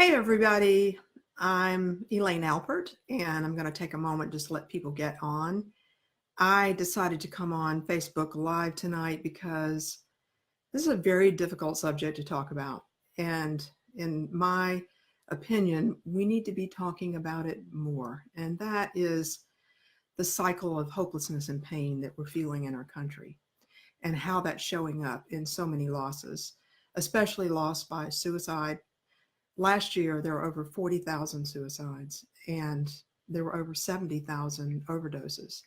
Hey everybody, I'm Elaine Alpert and I'm going to take a moment just to let people get on. I decided to come on Facebook Live tonight because this is a very difficult subject to talk about. And in my opinion, we need to be talking about it more. And that is the cycle of hopelessness and pain that we're feeling in our country and how that's showing up in so many losses, especially loss by suicide. Last year, there were over 40,000 suicides and there were over 70,000 overdoses.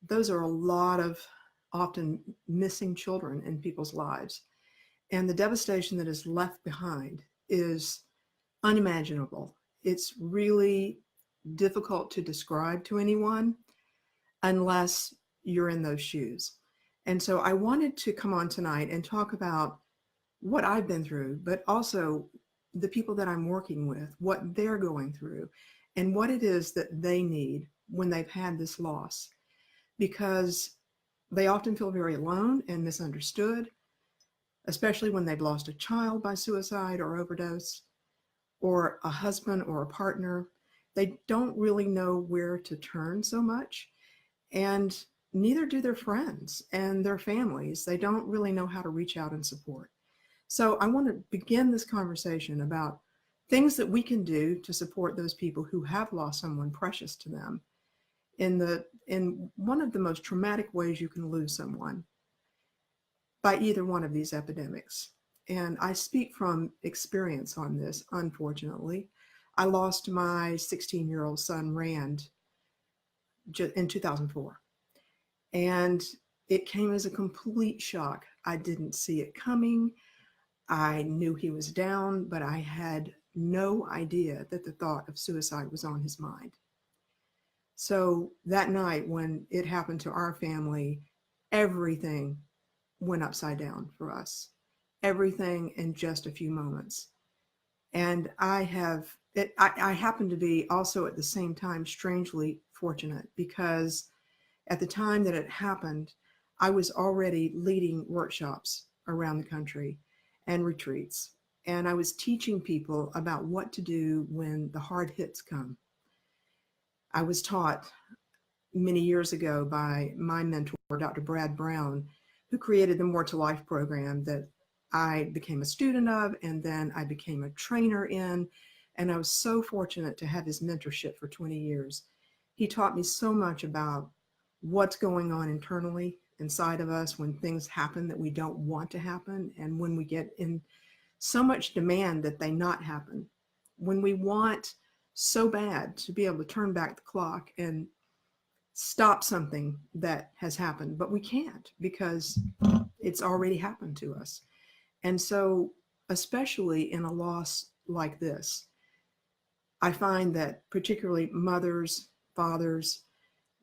Those are a lot of often missing children in people's lives. And the devastation that is left behind is unimaginable. It's really difficult to describe to anyone unless you're in those shoes. And so I wanted to come on tonight and talk about what I've been through, but also the people that I'm working with, what they're going through, and what it is that they need when they've had this loss. Because they often feel very alone and misunderstood, especially when they've lost a child by suicide or overdose, or a husband or a partner. They don't really know where to turn so much, and neither do their friends and their families. They don't really know how to reach out and support. So I want to begin this conversation about things that we can do to support those people who have lost someone precious to them in one of the most traumatic ways you can lose someone, by either one of these epidemics. And I speak from experience on this, unfortunately. I lost my 16-year-old son, Rand, in 2004. And it came as a complete shock. I didn't see it coming. I knew he was down, but I had no idea that the thought of suicide was on his mind. So that night when it happened to our family, everything went upside down for us. Everything in just a few moments. And I happen to be also at the same time strangely fortunate, because at the time that it happened, I was already leading workshops around the country and retreats. And I was teaching people about what to do when the hard hits come. I was taught many years ago by my mentor, Dr. Brad Brown, who created the More to Life program that I became a student of, and then I became a trainer in. And I was so fortunate to have his mentorship for 20 years. He taught me so much about what's going on internally inside of us when things happen that we don't want to happen, and when we get in so much demand that they not happen, when we want so bad to be able to turn back the clock and stop something that has happened, but we can't because it's already happened to us. And so, especially in a loss like this, I find that particularly mothers, fathers,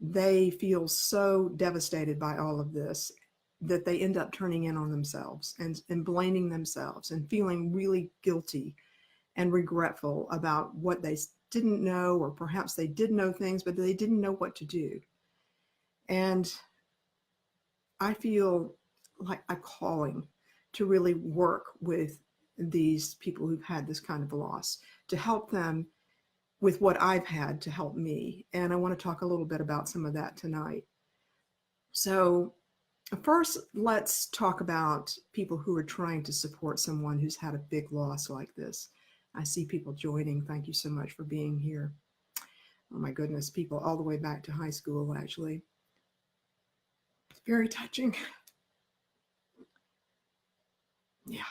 they feel so devastated by all of this that they end up turning in on themselves and blaming themselves and feeling really guilty and regretful about what they didn't know, or perhaps they did know things, but they didn't know what to do. And I feel like a calling to really work with these people who've had this kind of loss, to help them with what I've had to help me. And I want to talk a little bit about some of that tonight. So first, let's talk about people who are trying to support someone who's had a big loss like this. I see people joining. Thank you so much for being here. Oh my goodness, people all the way back to high school, actually. It's very touching. Yeah.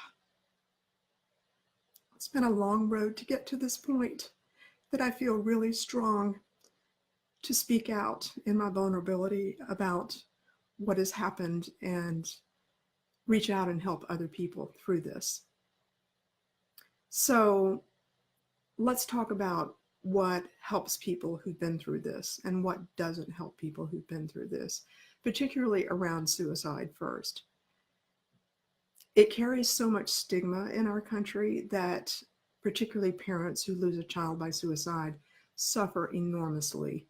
It's been a long road to get to this point, that I feel really strong to speak out in my vulnerability about what has happened and reach out and help other people through this. So let's talk about what helps people who've been through this and what doesn't help people who've been through this, particularly around suicide first. It carries so much stigma in our country that particularly parents who lose a child by suicide suffer enormously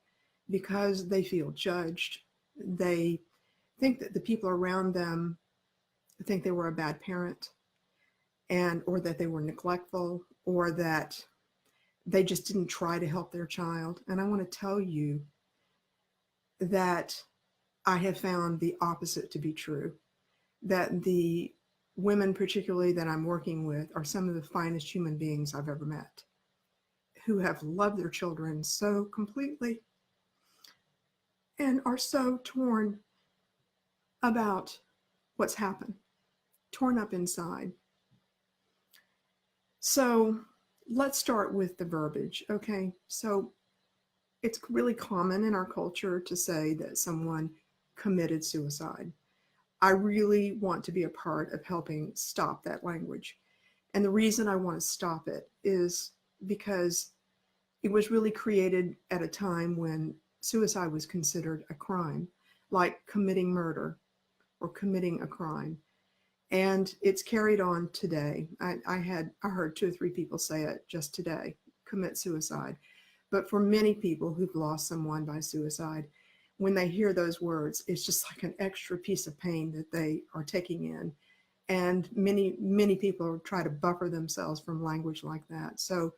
because they feel judged. They think that the people around them think they were a bad parent. and or that they were neglectful, or that they just didn't try to help their child. And I want to tell you that I have found the opposite to be true, that the women, particularly that I'm working with, are some of the finest human beings I've ever met, who have loved their children so completely and are so torn about what's happened, torn up inside. So let's start with the verbiage, okay? So it's really common in our culture to say that someone committed suicide. I really want to be a part of helping stop that language. And the reason I want to stop it is because it was really created at a time when suicide was considered a crime, like committing murder or committing a crime. And it's carried on today. I heard 2 or 3 people say it just today, commit suicide. But for many people who've lost someone by suicide, when they hear those words, it's just like an extra piece of pain that they are taking in. And many people try to buffer themselves from language like that. So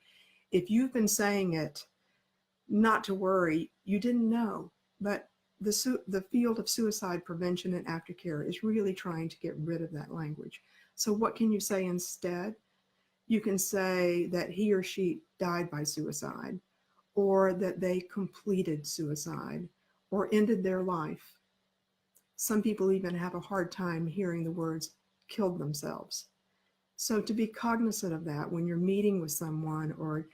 if you've been saying it, not to worry, you didn't know. But the field of suicide prevention and aftercare is really trying to get rid of that language. So what can you say instead? You can say that he or she died by suicide, or that they completed suicide or ended their life. Some people even have a hard time hearing the words killed themselves. So to be cognizant of that when you're meeting with someone, or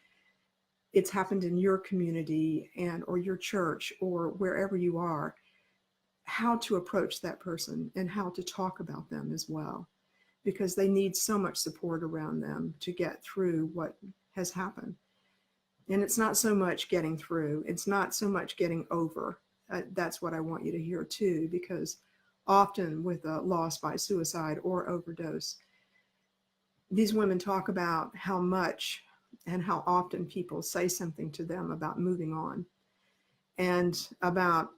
it's happened in your community and or your church or wherever you are, how to approach that person and how to talk about them as well, because they need so much support around them to get through what has happened. And it's not so much getting through, it's not so much getting over. That's what I want you to hear too, because often with a loss by suicide or overdose, these women talk about how much and how often people say something to them about moving on and about,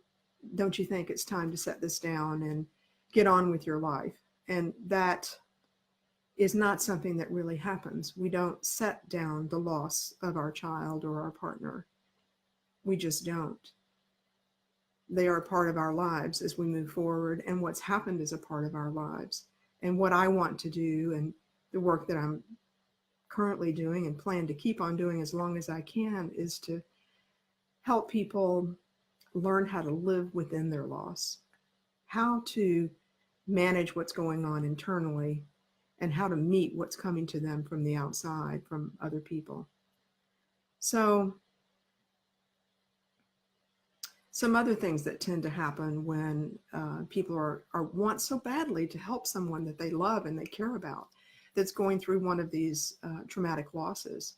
don't you think it's time to set this down and get on with your life? And that is not something that really happens. We don't set down the loss of our child or our partner. We just don't. They are a part of our lives as we move forward, and what's happened is a part of our lives. And what I want to do, and the work that I'm currently doing and plan to keep on doing as long as I can, is to help people learn how to live within their loss, how to manage what's going on internally, and how to meet what's coming to them from the outside, from other people. So some other things that tend to happen when people are want so badly to help someone that they love and they care about that's going through one of these traumatic losses.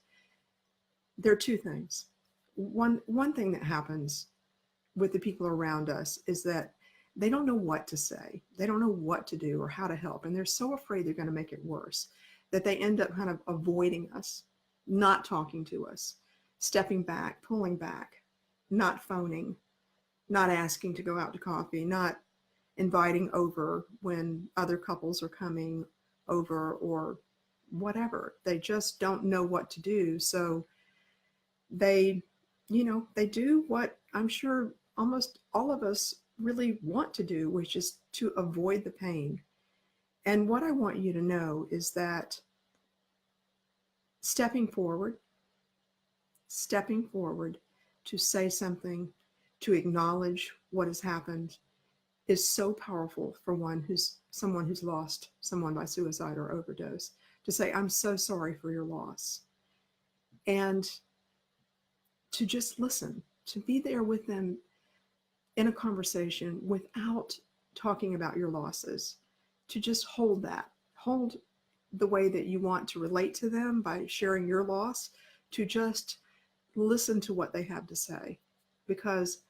There are 2 things. One thing that happens with the people around us is that they don't know what to say. They don't know what to do or how to help. And they're so afraid they're going to make it worse that they end up kind of avoiding us, not talking to us, stepping back, pulling back, not phoning, not asking to go out to coffee, not inviting over when other couples are coming over or whatever. They just don't know what to do. So they do what I'm sure almost all of us really want to do, which is to avoid the pain. And what I want you to know is that stepping forward to say something, to acknowledge what has happened, is so powerful for someone who's lost someone by suicide or overdose, to say, I'm so sorry for your loss. And to just listen, to be there with them in a conversation without talking about your losses, to just hold the way that you want to relate to them by sharing your loss, to just listen to what they have to say. Because,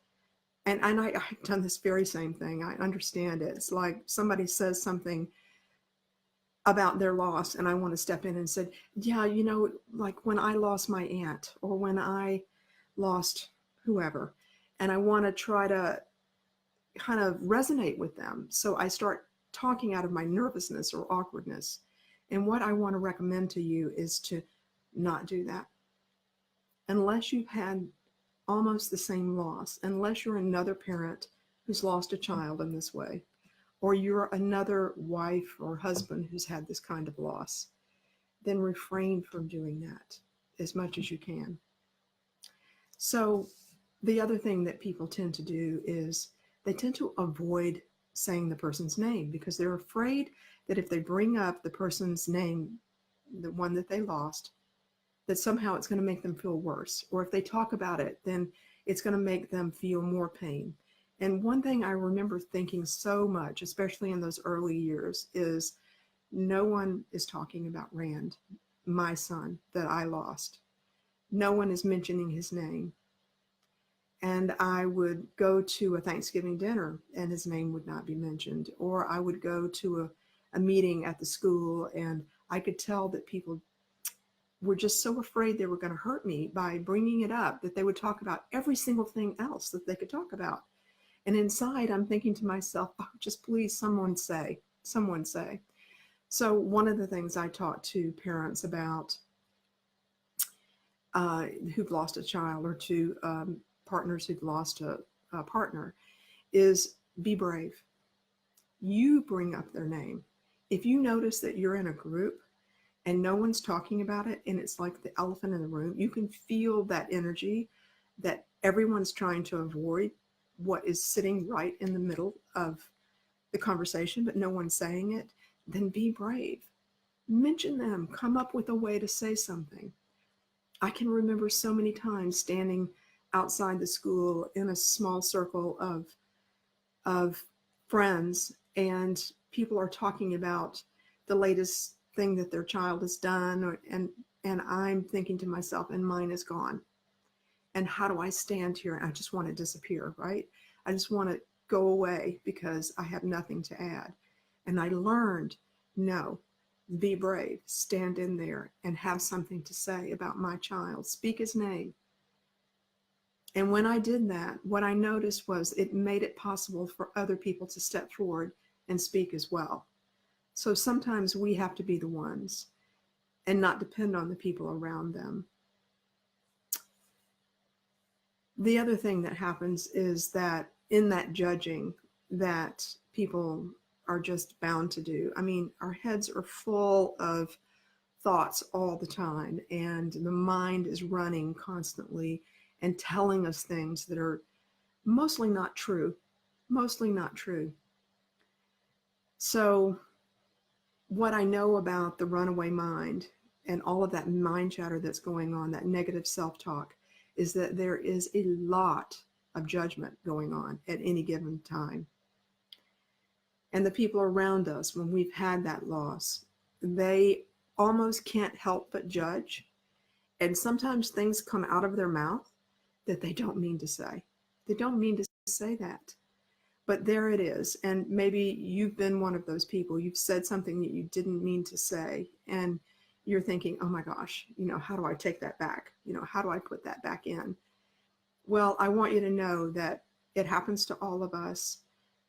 and I've done this very same thing. I understand it. It's like somebody says something about their loss and I want to step in and say, yeah, like when I lost my aunt or when I lost whoever, and I want to try to kind of resonate with them. So I start talking out of my nervousness or awkwardness. And what I want to recommend to you is to not do that. Unless you've had almost the same loss, unless you're another parent who's lost a child in this way, or you're another wife or husband who's had this kind of loss, then refrain from doing that as much as you can. So, the other thing that people tend to do is they tend to avoid saying the person's name because they're afraid that if they bring up the person's name, the one that they lost, that somehow it's going to make them feel worse. Or if they talk about it, then it's going to make them feel more pain. And one thing I remember thinking so much, especially in those early years, is no one is talking about Rand, my son that I lost. No one is mentioning his name. And I would go to a Thanksgiving dinner and his name would not be mentioned. Or I would go to a meeting at the school and I could tell that people were just so afraid they were going to hurt me by bringing it up that they would talk about every single thing else that they could talk about. And inside, I'm thinking to myself, oh, just please, someone say, someone say. So one of the things I taught to parents about who've lost a child or to partners who've lost a partner is be brave. You bring up their name. If you notice that you're in a group and no one's talking about it and it's like the elephant in the room, you can feel that energy that everyone's trying to avoid what is sitting right in the middle of the conversation, but no one's saying it, then be brave. Mention them. Come up with a way to say something. I can remember so many times standing outside the school in a small circle of friends, and people are talking about the latest thing that their child has done, and I'm thinking to myself, and mine is gone. And how do I stand here? And I just want to disappear, right? I just want to go away because I have nothing to add. And I learned, no, be brave, stand in there and have something to say about my child. Speak his name. And when I did that, what I noticed was it made it possible for other people to step forward and speak as well. So sometimes we have to be the ones and not depend on the people around them. The other thing that happens is that in that judging that people are just bound to do, I mean, our heads are full of thoughts all the time, and the mind is running constantly and telling us things that are mostly not true, mostly not true. So what I know about the runaway mind and all of that mind chatter that's going on, that negative self-talk, is that there is a lot of judgment going on at any given time. And the people around us, when we've had that loss, they almost can't help but judge. And sometimes things come out of their mouth that they don't mean to say. They don't mean to say that. But there it is. And maybe you've been one of those people. You've said something that you didn't mean to say. And you're thinking, oh my gosh, how do I take that back? How do I put that back in? Well, I want you to know that it happens to all of us.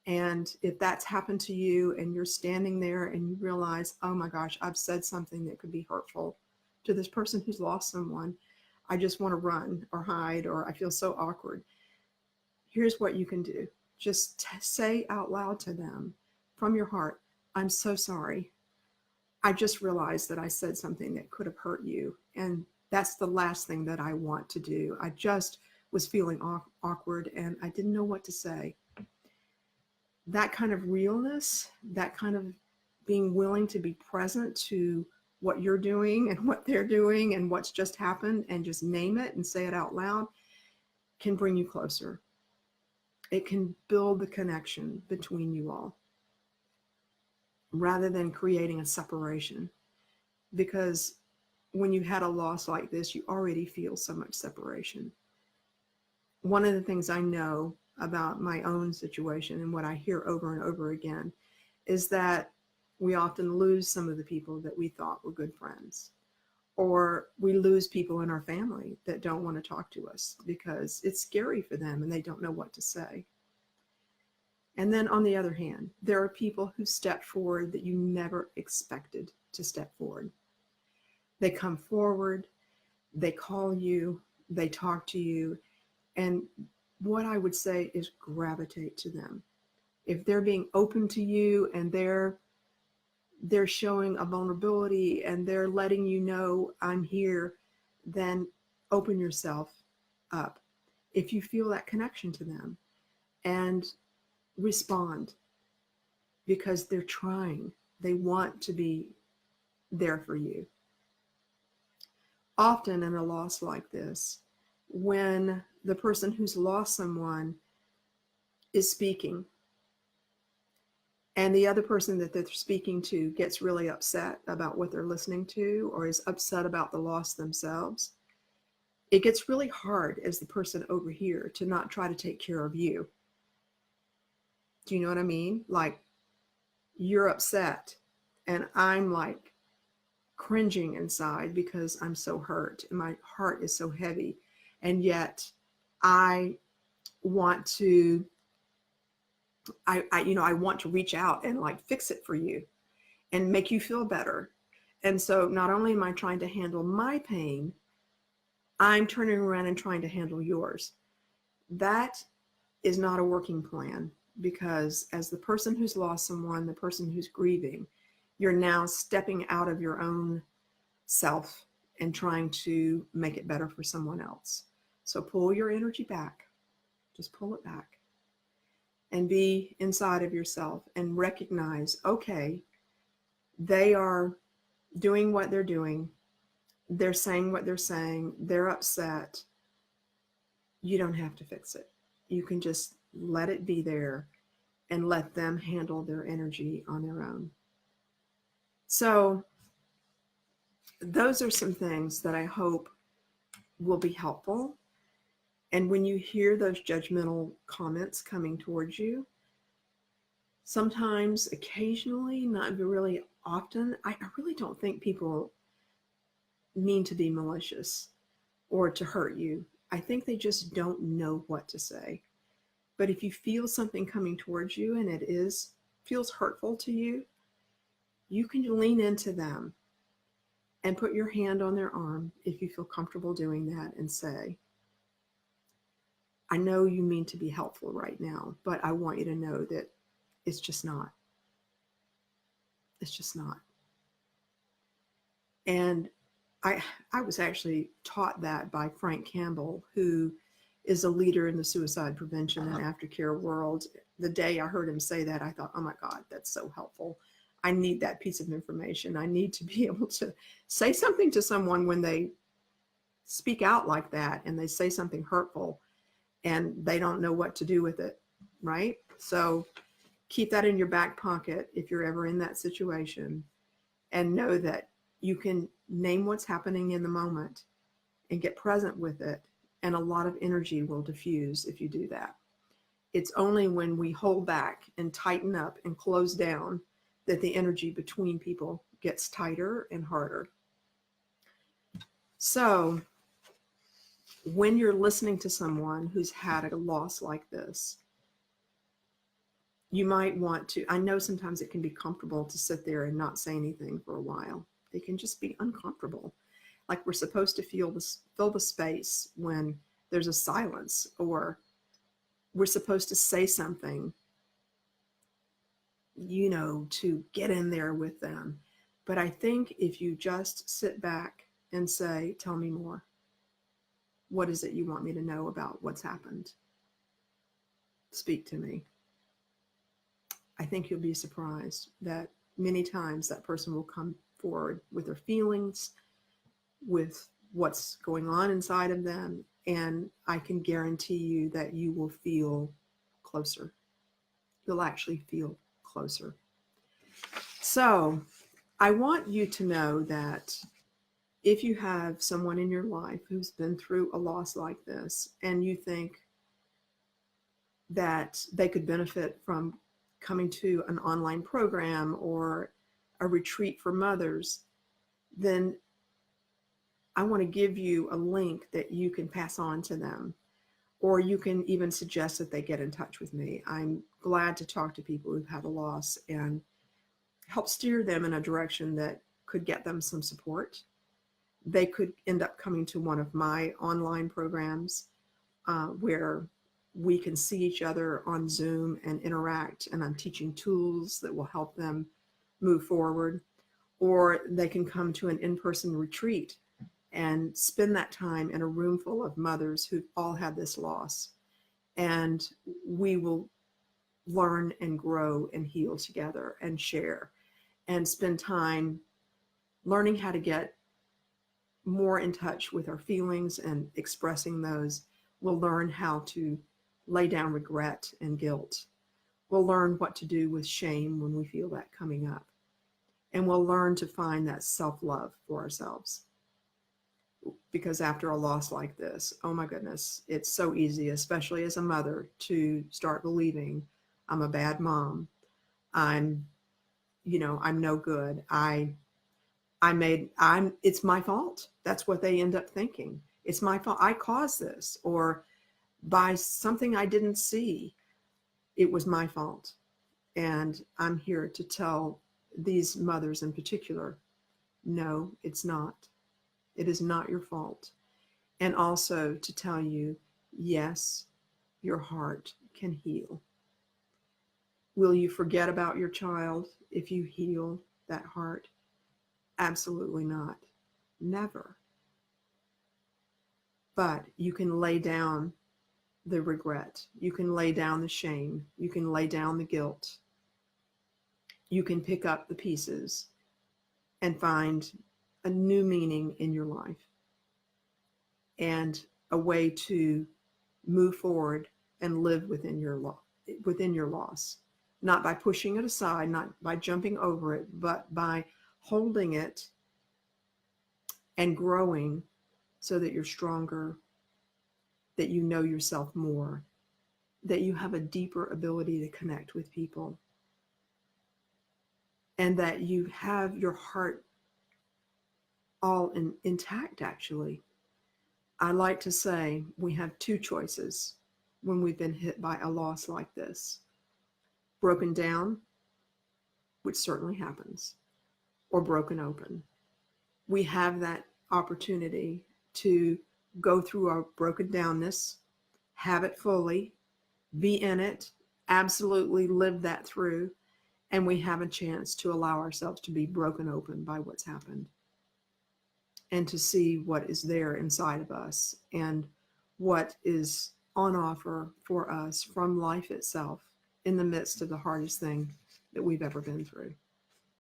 And if that's happened to you and you're standing there and you realize, oh my gosh, I've said something that could be hurtful to this person who's lost someone, I just want to run or hide, or I feel so awkward. Here's what you can do. Just say out loud to them from your heart, I'm so sorry. I just realized that I said something that could have hurt you. And that's the last thing that I want to do. I just was feeling awkward and I didn't know what to say. That kind of realness, that kind of being willing to be present to what you're doing and what they're doing and what's just happened, and just name it and say it out loud, can bring you closer. It can build the connection between you all rather than creating a separation. Because when you had a loss like this, you already feel so much separation. One of the things I know about my own situation and what I hear over and over again is that we often lose some of the people that we thought were good friends, or we lose people in our family that don't want to talk to us because it's scary for them and they don't know what to say. And then on the other hand, there are people who step forward that you never expected to step forward. They come forward, they call you, they talk to you, and what I would say is gravitate to them. If they're being open to you and they're showing a vulnerability and they're letting you know I'm here, then open yourself up. If you feel that connection to them, and respond, because they're trying. They want to be there for you. Often in a loss like this, when the person who's lost someone is speaking and the other person that they're speaking to gets really upset about what they're listening to or is upset about the loss themselves, it gets really hard as the person over here to not try to take care of you. Do you know what I mean? Like, you're upset and I'm like cringing inside because I'm so hurt and my heart is so heavy. And yet I want to, I want to reach out and like fix it for you and make you feel better. And so not only am I trying to handle my pain, I'm turning around and trying to handle yours. That is not a working plan, because as the person who's lost someone, the person who's grieving, you're now stepping out of your own self and trying to make it better for someone else. So pull your energy back, just pull it back and be inside of yourself and recognize, okay, they are doing what they're doing. They're saying what they're saying. They're upset. You don't have to fix it. You can just let it be there and let them handle their energy on their own. So those are some things that I hope will be helpful. And when you hear those judgmental comments coming towards you, sometimes, occasionally, not really often, I really don't think people mean to be malicious or to hurt you. I think they just don't know what to say. But if you feel something coming towards you and it feels hurtful to you, you can lean into them and put your hand on their arm if you feel comfortable doing that and say, I know you mean to be helpful right now, but I want you to know that it's just not. It's just not. And I was actually taught that by Frank Campbell, who is a leader in the suicide prevention and aftercare world. The day I heard him say that, I thought, oh my God, that's so helpful. I need that piece of information. I need to be able to say something to someone when they speak out like that and they say something hurtful and they don't know what to do with it, right? So keep that in your back pocket if you're ever in that situation, and know that you can name what's happening in the moment and get present with it. And a lot of energy will diffuse if you do that. It's only when we hold back and tighten up and close down that the energy between people gets tighter and harder. So when you're listening to someone who's had a loss like this, you might want to, I know sometimes it can be comfortable to sit there and not say anything for a while. It can just be uncomfortable. Like, we're supposed to fill the space when there's a silence, or we're supposed to say something, to get in there with them. But I think if you just sit back and say, tell me more. What is it you want me to know about what's happened? Speak to me. I think you'll be surprised that many times that person will come forward with their feelings, with what's going on inside of them, and I can guarantee you that you will feel closer. You'll actually feel closer. So I want you to know that if you have someone in your life who's been through a loss like this, and you think that they could benefit from coming to an online program or a retreat for mothers, then I want to give you a link that you can pass on to them, or you can even suggest that they get in touch with me. I'm glad to talk to people who've had a loss and help steer them in a direction that could get them some support. They could end up coming to one of my online programs where we can see each other on Zoom and interact, and I'm teaching tools that will help them move forward. Or they can come to an in-person retreat and spend that time in a room full of mothers who've all had this loss. And we will learn and grow and heal together and share and spend time learning how to get more in touch with our feelings and expressing those. We'll learn how to lay down regret and guilt. We'll learn what to do with shame when we feel that coming up. And we'll learn to find that self-love for ourselves. Because after a loss like this, oh my goodness, it's so easy, especially as a mother, to start believing I'm a bad mom. I'm no good. It's my fault. That's what they end up thinking. It's my fault. I caused this, or by something I didn't see, it was my fault. And I'm here to tell these mothers in particular, no, it's not. It is not your fault. And also to tell you, yes, your heart can heal. Will you forget about your child if you heal that heart? Absolutely not. Never. But you can lay down the regret. You can lay down the shame. You can lay down the guilt. You can pick up the pieces and find a new meaning in your life and a way to move forward and live within your loss, not by pushing it aside, not by jumping over it, but by holding it and growing so that you're stronger, that you know yourself more, that you have a deeper ability to connect with people, and that you have your heart all intact, actually. I like to say we have two choices when we've been hit by a loss like this. Broken down, which certainly happens, or broken open. We have that opportunity to go through our broken downness, have it fully, be in it, absolutely live that through, and we have a chance to allow ourselves to be broken open by what's happened and to see what is there inside of us and what is on offer for us from life itself in the midst of the hardest thing that we've ever been through.